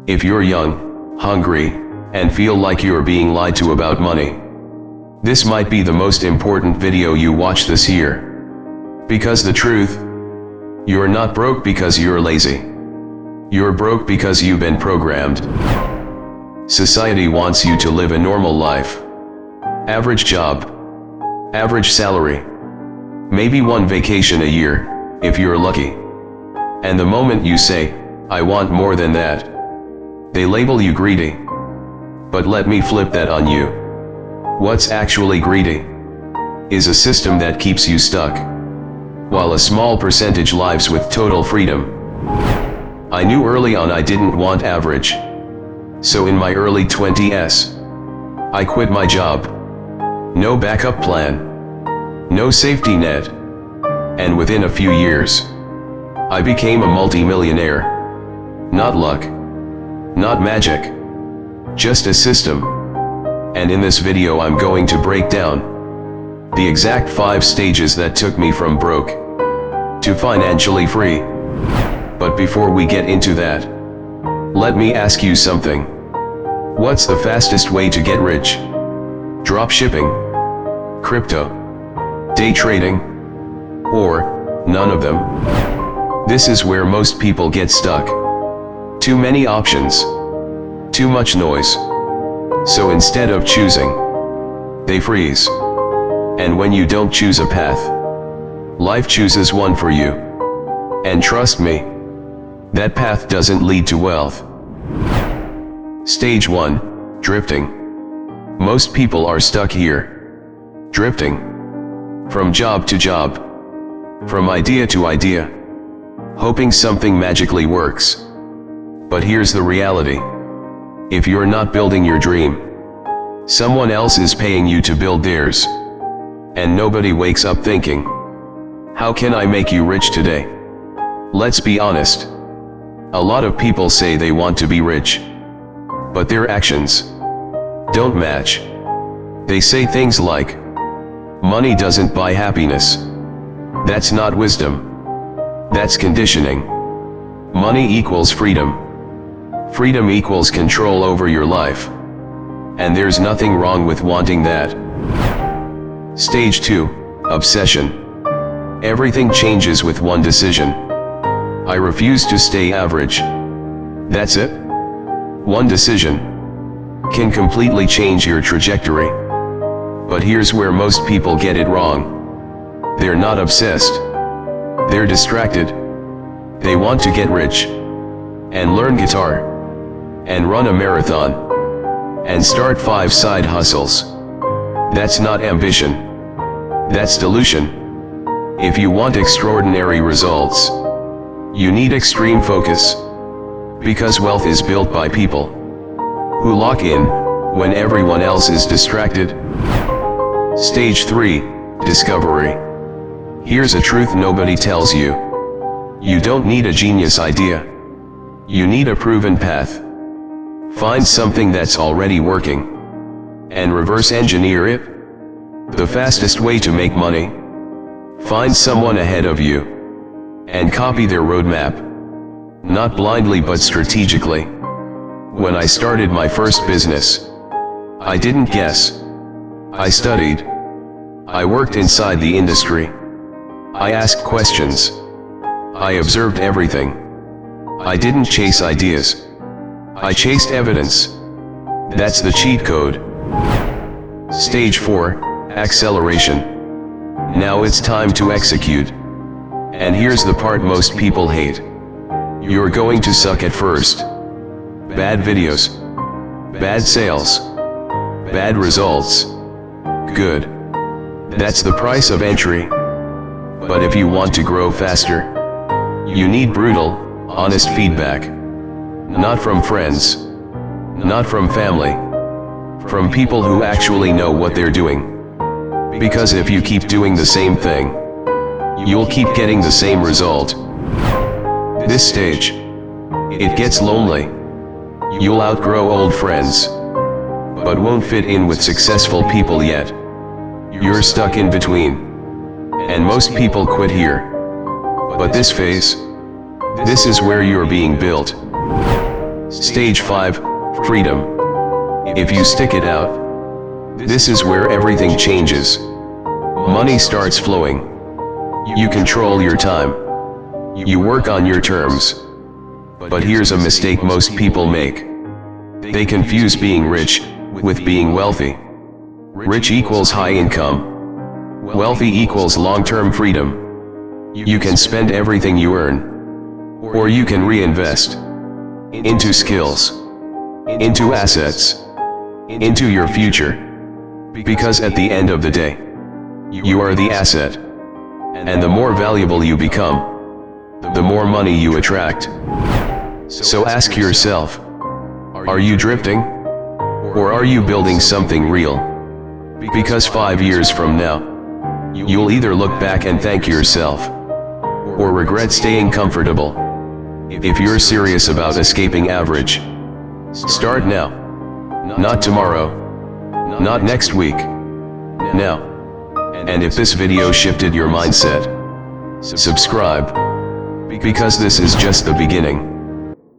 If you're young, hungry, and feel like you're being lied to about money, this might be the most important video you watch this year. Because the truth, you're not broke because you're lazy. You're broke because you've been programmed. Society wants you to live a normal life. Average job, average salary, maybe one vacation a year, if you're lucky. And the moment you say, I want more than that, they label you greedy. But let me flip that on you. What's actually greedy is a system that keeps you stuck, while a small percentage lives with total freedom. I knew early on I didn't want average. So in my early 20s, I quit my job. No backup plan, no safety net. And within a few years, I became a multi-millionaire. Not luck, not magic, just a system. And in this video I'm going to break down the exact 5 stages that took me from broke to financially free. But before we get into that, let me ask you something. What's the fastest way to get rich? Dropshipping, crypto, day trading, or none of them? This is where most people get stuck. Too many options, too much noise. So instead of choosing, they freeze. And when you don't choose a path, life chooses one for you. And trust me, that path doesn't lead to wealth. Stage 1, drifting. Most people are stuck here. Drifting. From job to job. From idea to idea. Hoping something magically works. But here's the reality. If you're not building your dream, someone else is paying you to build theirs. And nobody wakes up thinking, how can I make you rich today? Let's be honest. A lot of people say they want to be rich, but their actions don't match. They say things like, money doesn't buy happiness. That's not wisdom. That's conditioning. Money equals freedom. Freedom equals control over your life. And there's nothing wrong with wanting that. Stage 2, obsession. Everything changes with one decision. I refuse to stay average. That's it? One decision can completely change your trajectory. But here's where most people get it wrong. They're not obsessed. They're distracted. They want to get rich, and learn guitar, and run a marathon, and start 5 side hustles. That's not ambition. That's delusion. If you want extraordinary results, you need extreme focus. Because wealth is built by people who lock in when everyone else is distracted. Stage 3, discovery. Here's a truth nobody tells you. You don't need a genius idea. You need a proven path. Find something that's already working, and reverse engineer it. The fastest way to make money. Find someone ahead of you, and copy their roadmap. Not blindly but strategically. When I started my first business, I didn't guess. I studied. I worked inside the industry. I asked questions. I observed everything. I didn't chase ideas. I chased evidence. That's the cheat code. Stage 4, acceleration. Now it's time to execute. And here's the part most people hate. You're going to suck at first. Bad videos. Bad sales. Bad results. Good. That's the price of entry. But if you want to grow faster, you need brutal, honest feedback. Not from friends. Not from family. From people who actually know what they're doing. Because if you keep doing the same thing, you'll keep getting the same result. This stage, it gets lonely. You'll outgrow old friends, but won't fit in with successful people yet. You're stuck in between. And most people quit here. But this phase, this is where you're being built. Stage 5, freedom. If you stick it out, this is where everything changes. Money starts flowing. You control your time. You work on your terms. But here's a mistake most people make. They confuse being rich with being wealthy. Rich equals high income. Wealthy equals long-term freedom. You can spend everything you earn, or you can reinvest into skills, into assets, into your future. Because at the end of the day, you are the asset. And the more valuable you become, the more money you attract. So ask yourself, are you drifting? Or are you building something real? Because 5 years from now, you'll either look back and thank yourself, or regret staying comfortable. If you're serious about escaping average, start now. Not tomorrow. Not next week. Now. And if this video shifted your mindset, subscribe. Because this is just the beginning.